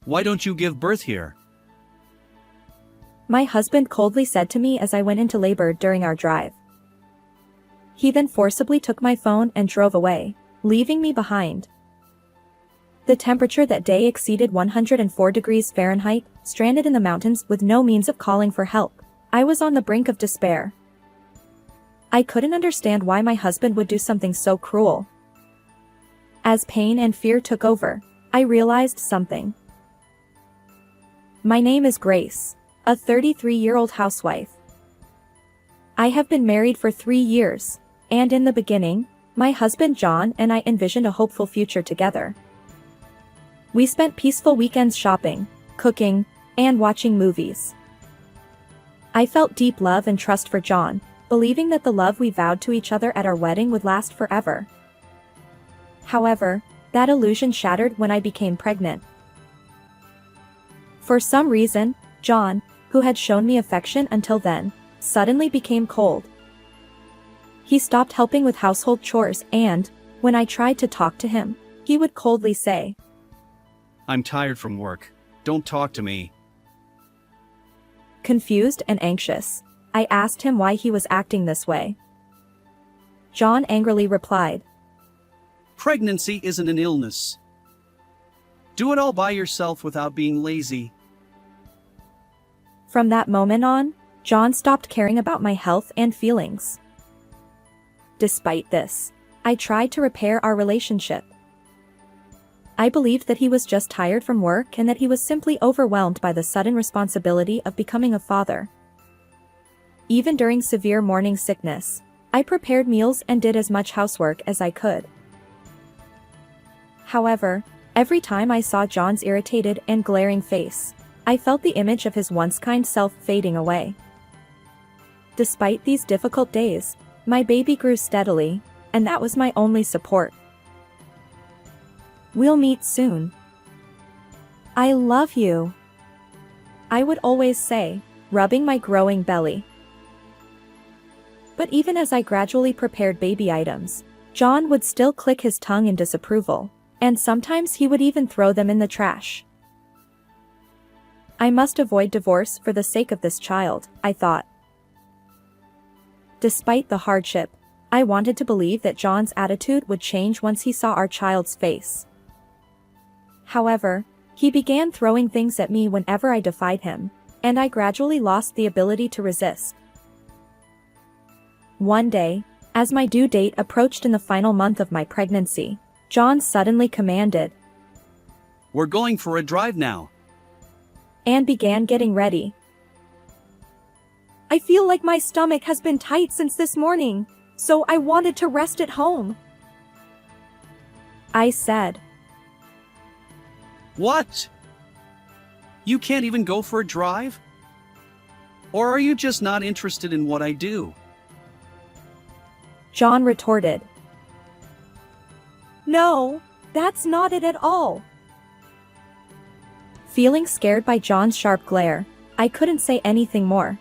Why don't you give birth here? My husband coldly said to me as I went into labor during our drive. He then forcibly took my phone and drove away, leaving me behind. The temperature that day exceeded 104 degrees Fahrenheit, stranded in the mountains with no means of calling for help. I was on the brink of despair. I couldn't understand why my husband would do something so cruel. As pain and fear took over, I realized something. My name is Grace, a 33-year-old housewife. I have been married for 3 years, and in the beginning, my husband John and I envisioned a hopeful future together. We spent peaceful weekends shopping, cooking, and watching movies. I felt deep love and trust for John, believing that the love we vowed to each other at our wedding would last forever. However, that illusion shattered when I became pregnant. For some reason, John, who had shown me affection until then, suddenly became cold. He stopped helping with household chores and, when I tried to talk to him, he would coldly say, I'm tired from work. Don't talk to me. Confused and anxious, I asked him why he was acting this way. John angrily replied, Pregnancy isn't an illness. Do it all by yourself without being lazy. From that moment on, John stopped caring about my health and feelings. Despite this, I tried to repair our relationship. I believed that he was just tired from work and that he was simply overwhelmed by the sudden responsibility of becoming a father. Even during severe morning sickness, I prepared meals and did as much housework as I could. However, every time I saw John's irritated and glaring face, I felt the image of his once kind self fading away. Despite these difficult days, my baby grew steadily, and that was my only support. We'll meet soon. I love you, I would always say, rubbing my growing belly. But even as I gradually prepared baby items, John would still click his tongue in disapproval, and sometimes he would even throw them in the trash. I must avoid divorce for the sake of this child, I thought. Despite the hardship, I wanted to believe that John's attitude would change once he saw our child's face. However, he began throwing things at me whenever I defied him, and I gradually lost the ability to resist. One day, as my due date approached in the final month of my pregnancy, John suddenly commanded, We're going for a drive now. And began getting ready. I feel like my stomach has been tight since this morning, so I wanted to rest at home, I said. What? You can't even go for a drive? Or are you just not interested in what I do? John retorted. No, that's not it at all. Feeling scared by John's sharp glare, I couldn't say anything more.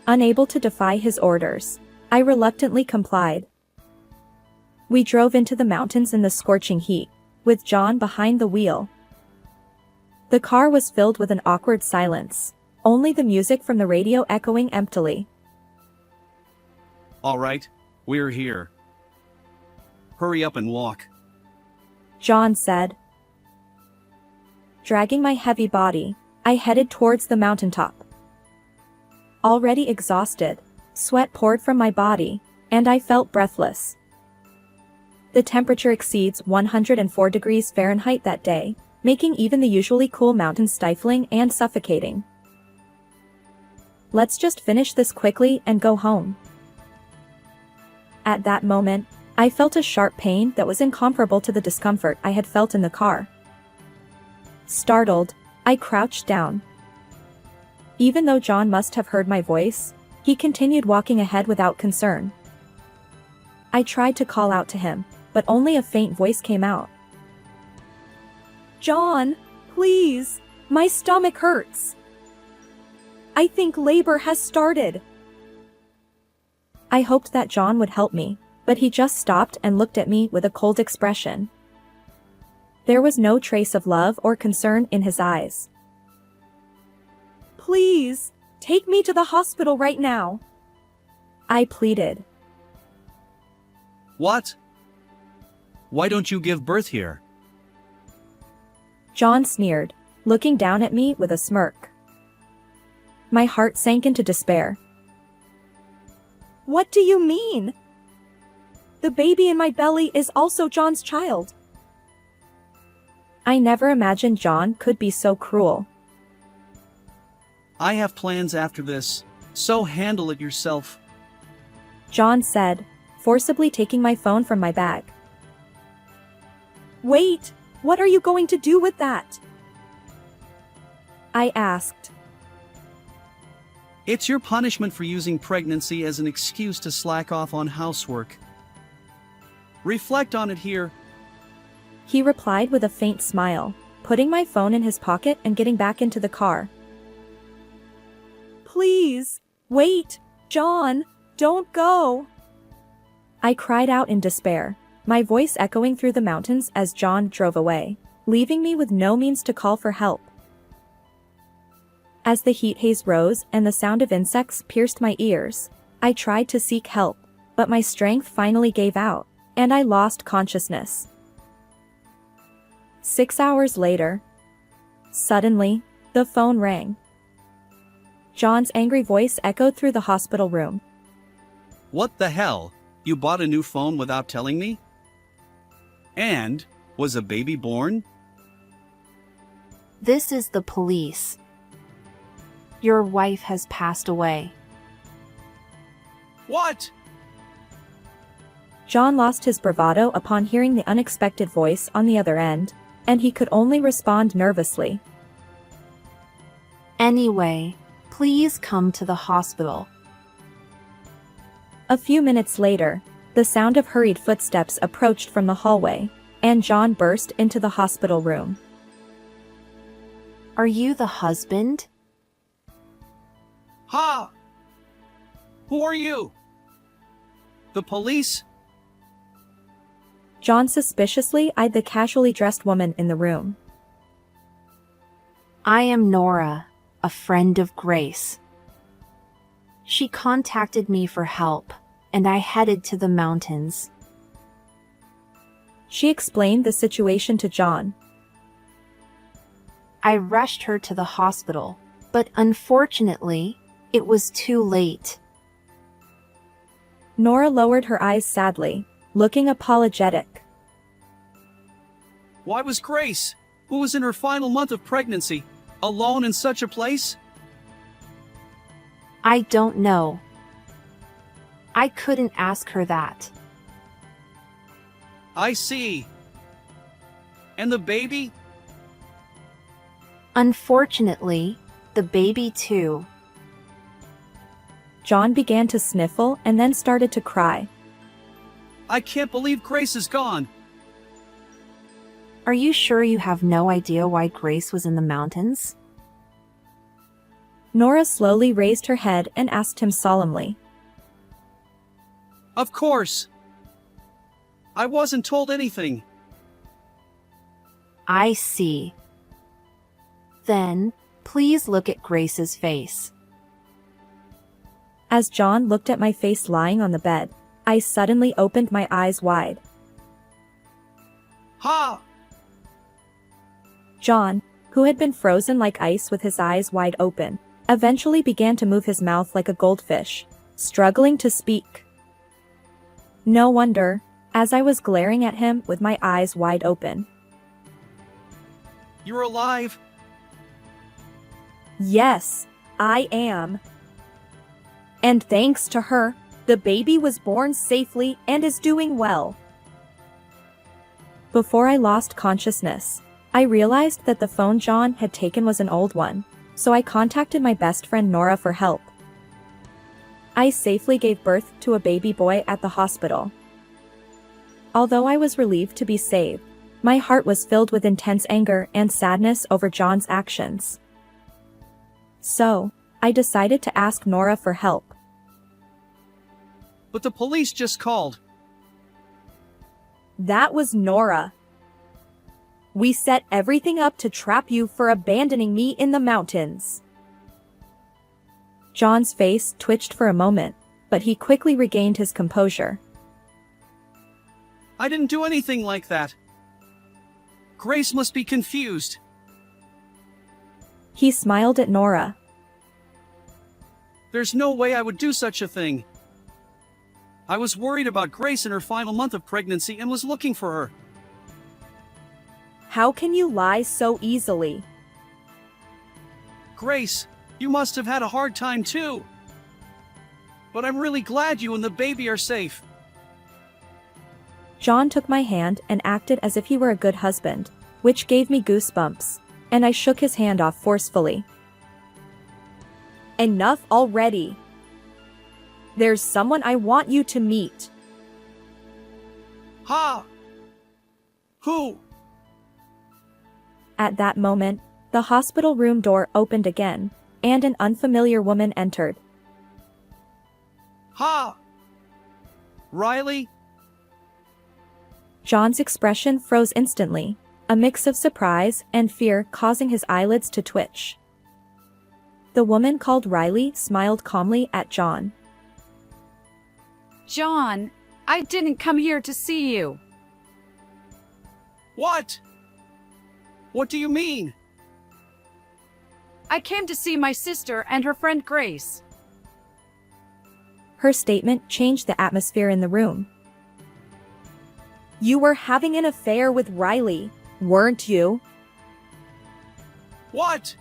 Unable to defy his orders, I reluctantly complied. We drove into the mountains in the scorching heat, with John behind the wheel. The car was filled with an awkward silence, only the music from the radio echoing emptily. All right, we're here. Hurry up and walk. John said. Dragging my heavy body, I headed towards the mountaintop. Already exhausted, sweat poured from my body, and I felt breathless. The temperature exceeds 104 degrees Fahrenheit that day, making even the usually cool mountains stifling and suffocating. Let's just finish this quickly and go home. At that moment, I felt a sharp pain that was incomparable to the discomfort I had felt in the car. Startled, I crouched down. Even though John must have heard my voice, he continued walking ahead without concern. I tried to call out to him, but only a faint voice came out. John, please, my stomach hurts. I think labor has started. I hoped that John would help me, but he just stopped and looked at me with a cold expression. There was no trace of love or concern in his eyes. Please, take me to the hospital right now, I pleaded. What? Why don't you give birth here? John sneered, looking down at me with a smirk. My heart sank into despair. What do you mean? The baby in my belly is also John's child. I never imagined John could be so cruel. I have plans after this, so handle it yourself. John said, forcibly taking my phone from my bag. Wait, what are you going to do with that? I asked. It's your punishment for using pregnancy as an excuse to slack off on housework. Reflect on it here. He replied with a faint smile, putting my phone in his pocket and getting back into the car. Please, wait, John, don't go. I cried out in despair, my voice echoing through the mountains as John drove away, leaving me with no means to call for help. As the heat haze rose and the sound of insects pierced my ears, I tried to seek help, but my strength finally gave out, and I lost consciousness. 6 hours later, suddenly, the phone rang. John's angry voice echoed through the hospital room. What the hell? You bought a new phone without telling me? And, was a baby born? This is the police. Your wife has passed away. What? John lost his bravado upon hearing the unexpected voice on the other end, and he could only respond nervously. Anyway, please come to the hospital. A few minutes later, the sound of hurried footsteps approached from the hallway, and John burst into the hospital room. Are you the husband? Ha! Who are you? The police? John suspiciously eyed the casually dressed woman in the room. I am Nora, a friend of Grace. She contacted me for help, and I headed to the mountains. She explained the situation to John. I rushed her to the hospital, but unfortunately, it was too late. Nora lowered her eyes sadly, looking apologetic. Why was Grace, who was in her final month of pregnancy, alone in such a place? I don't know. I couldn't ask her that. I see. And the baby? Unfortunately, the baby too. John began to sniffle and then started to cry. I can't believe Grace is gone. Are you sure you have no idea why Grace was in the mountains? Nora slowly raised her head and asked him solemnly. Of course. I wasn't told anything. I see. Then, please look at Grace's face. As John looked at my face lying on the bed, I suddenly opened my eyes wide. Ha! John, who had been frozen like ice with his eyes wide open, eventually began to move his mouth like a goldfish, struggling to speak. No wonder, as I was glaring at him with my eyes wide open. You're alive? Yes, I am. And thanks to her, the baby was born safely and is doing well. Before I lost consciousness, I realized that the phone John had taken was an old one, so I contacted my best friend Nora for help. I safely gave birth to a baby boy at the hospital. Although I was relieved to be saved, my heart was filled with intense anger and sadness over John's actions. So, I decided to ask Nora for help. But the police just called. That was Nora. We set everything up to trap you for abandoning me in the mountains. John's face twitched for a moment, but he quickly regained his composure. I didn't do anything like that. Grace must be confused. He smiled at Nora. There's no way I would do such a thing. I was worried about Grace in her final month of pregnancy and was looking for her. How can you lie so easily? Grace, you must have had a hard time too. But I'm really glad you and the baby are safe. John took my hand and acted as if he were a good husband, which gave me goosebumps, and I shook his hand off forcefully. Enough already. There's someone I want you to meet. Ha! Who? At that moment, the hospital room door opened again, and an unfamiliar woman entered. Ha! Riley? John's expression froze instantly, a mix of surprise and fear causing his eyelids to twitch. The woman called Riley smiled calmly at John. John, I didn't come here to see you. What? What do you mean? I came to see my sister and her friend Grace. Her statement changed the atmosphere in the room. You were having an affair with Riley, weren't you? What?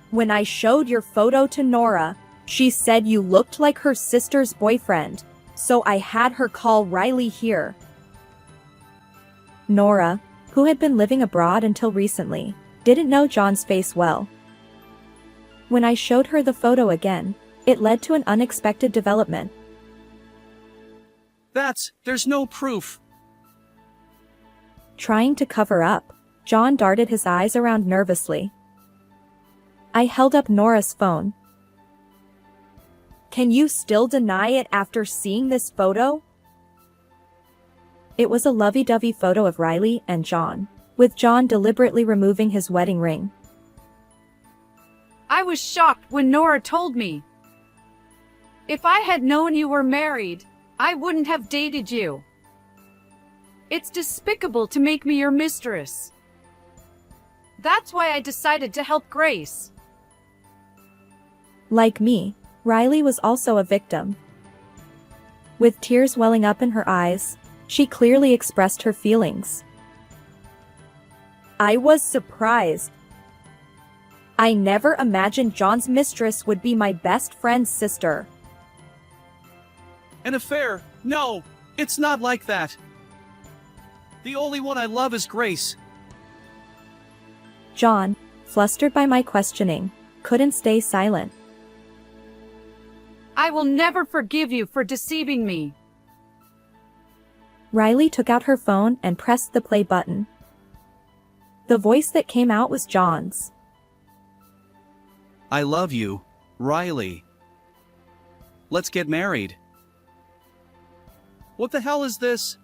When I showed your photo to Nora, she said you looked like her sister's boyfriend, so I had her call Riley here. Nora, who had been living abroad until recently, didn't know John's face well. When I showed her the photo again, it led to an unexpected development. There's no proof. Trying to cover up, John darted his eyes around nervously. I held up Nora's phone. Can you still deny it after seeing this photo? It was a lovey-dovey photo of Riley and John, with John deliberately removing his wedding ring. I was shocked when Nora told me. If I had known you were married, I wouldn't have dated you. It's despicable to make me your mistress. That's why I decided to help Grace. Like me, Riley was also a victim. With tears welling up in her eyes, she clearly expressed her feelings. I was surprised. I never imagined John's mistress would be my best friend's sister. An affair? No, it's not like that. The only one I love is Grace. John, flustered by my questioning, couldn't stay silent. I will never forgive you for deceiving me. Riley took out her phone and pressed the play button. The voice that came out was John's. I love you, Riley. Let's get married. What the hell is this?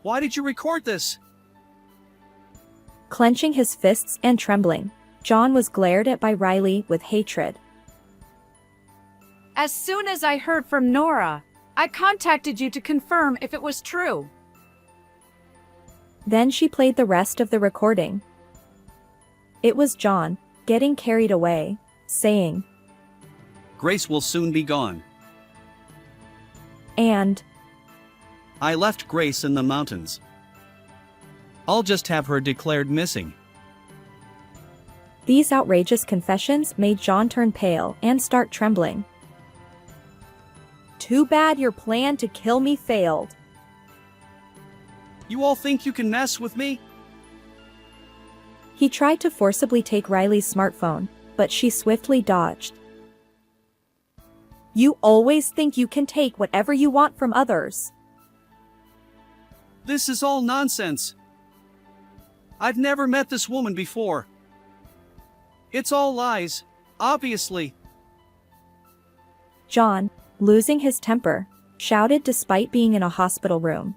Why did you record this? Clenching his fists and trembling, John was glared at by Riley with hatred. As soon as I heard from Nora, I contacted you to confirm if it was true. Then she played the rest of the recording. It was John, getting carried away, saying, Grace will soon be gone. and, I left Grace in the mountains. I'll just have her declared missing. these outrageous confessions made John turn pale and start trembling. Too bad your plan to kill me failed. You all think you can mess with me? He tried to forcibly take Riley's smartphone, but she swiftly dodged. You always think you can take whatever you want from others. This is all nonsense. I've never met this woman before. It's all lies, obviously. John, losing his temper, shouted despite being in a hospital room.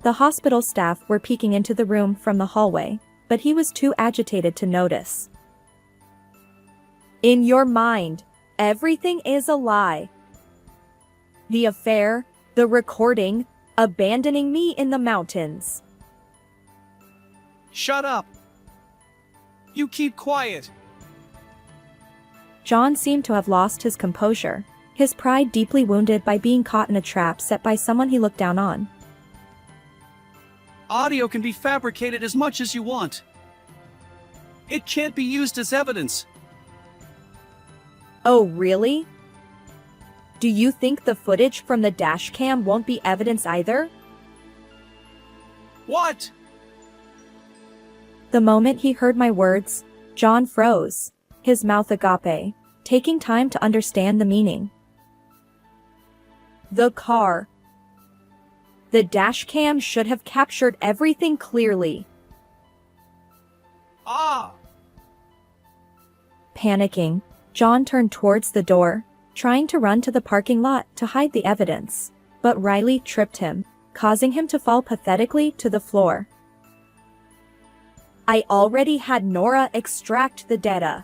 The hospital staff were peeking into the room from the hallway, but he was too agitated to notice. In your mind, everything is a lie. The affair, the recording, abandoning me in the mountains. Shut up! You keep quiet! John seemed to have lost his composure, his pride deeply wounded by being caught in a trap set by someone he looked down on. Audio can be fabricated as much as you want. It can't be used as evidence. Oh, really? Do you think the footage from the dashcam won't be evidence either? What? The moment he heard my words, John froze, his mouth agape, taking time to understand the meaning. The car. The dashcam should have captured everything clearly. Ah! Panicking, John turned towards the door, trying to run to the parking lot to hide the evidence, but Riley tripped him, causing him to fall pathetically to the floor. I already had Nora extract the data.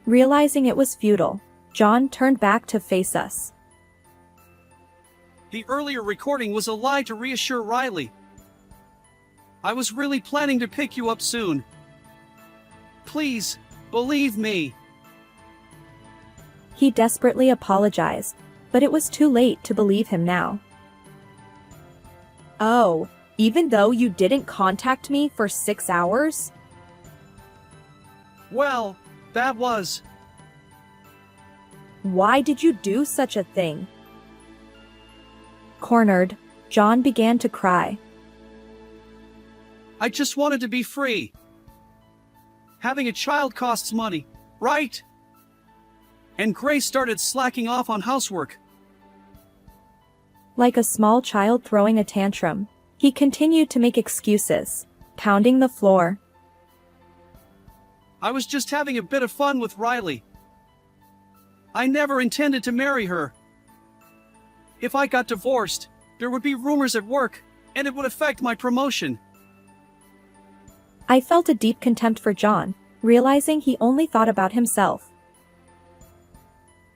Realizing it was futile, John turned back to face us. The earlier recording was a lie to reassure Riley. I was really planning to pick you up soon. Please, believe me. He desperately apologized, but it was too late to believe him now. Oh, even though you didn't contact me for 6 hours? Well, that was... Why did you do such a thing? Cornered, John began to cry. I just wanted to be free. Having a child costs money, right? And Grace started slacking off on housework. Like a small child throwing a tantrum, he continued to make excuses, pounding the floor. I was just having a bit of fun with Riley. I never intended to marry her. If I got divorced, there would be rumors at work, and it would affect my promotion. I felt a deep contempt for John, realizing he only thought about himself.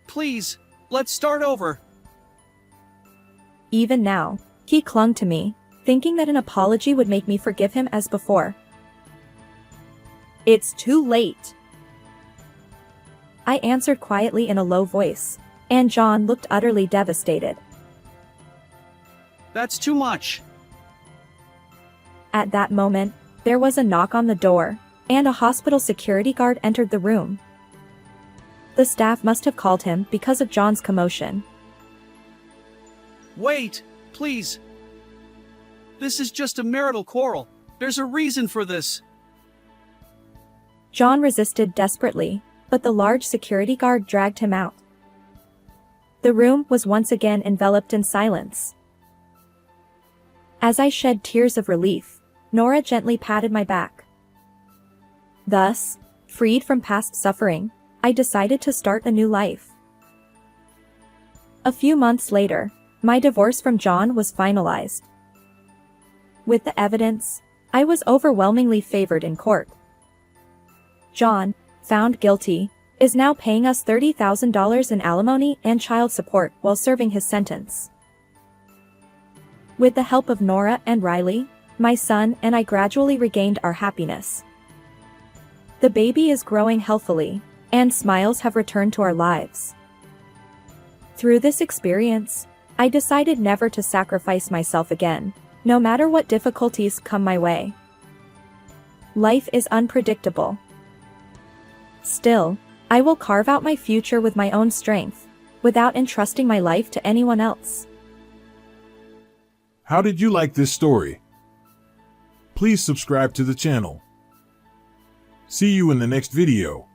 Please, let's start over. Even now, he clung to me, thinking that an apology would make me forgive him as before. It's too late. I answered quietly in a low voice, and John looked utterly devastated. That's too much. At that moment, there was a knock on the door, and a hospital security guard entered the room. The staff must have called him because of John's commotion. Wait, please. This is just a marital quarrel. There's a reason for this. John resisted desperately, but the large security guard dragged him out. The room was once again enveloped in silence. As I shed tears of relief, Nora gently patted my back. Thus, freed from past suffering, I decided to start a new life. A few months later, my divorce from John was finalized. With the evidence, I was overwhelmingly favored in court. John, found guilty, is now paying us $30,000 in alimony and child support while serving his sentence. With the help of Nora and Riley, my son and I gradually regained our happiness. The baby is growing healthily, and smiles have returned to our lives. Through this experience, I decided never to sacrifice myself again, no matter what difficulties come my way. Life is unpredictable. Still, I will carve out my future with my own strength, without entrusting my life to anyone else. How did you like this story? Please subscribe to the channel. See you in the next video.